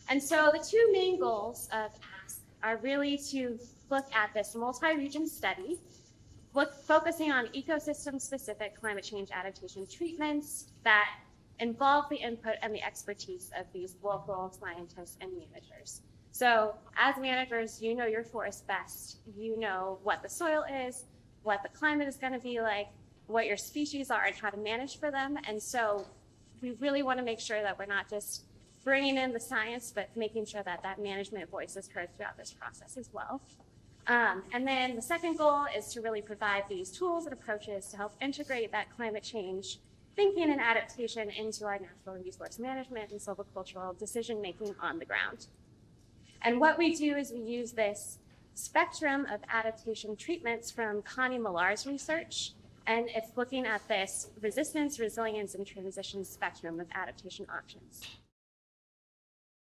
And so the two main goals of ASC are really to look at this multi-region study, focusing on ecosystem-specific climate change adaptation treatments that involve the input and the expertise of these local scientists and managers. So as managers, you know your forest best. You know what the soil is, what the climate is going to be like, what your species are, and how to manage for them. And so we really want to make sure that we're not just bringing in the science, but making sure that that management voice is heard throughout this process as well. And then the second goal is to really provide these tools and approaches to help integrate that climate change thinking and adaptation into our natural resource management and silvicultural decision-making on the ground. And what we do is we use this spectrum of adaptation treatments from Connie Millar's research, and it's looking at this resistance, resilience, and transition spectrum of adaptation options.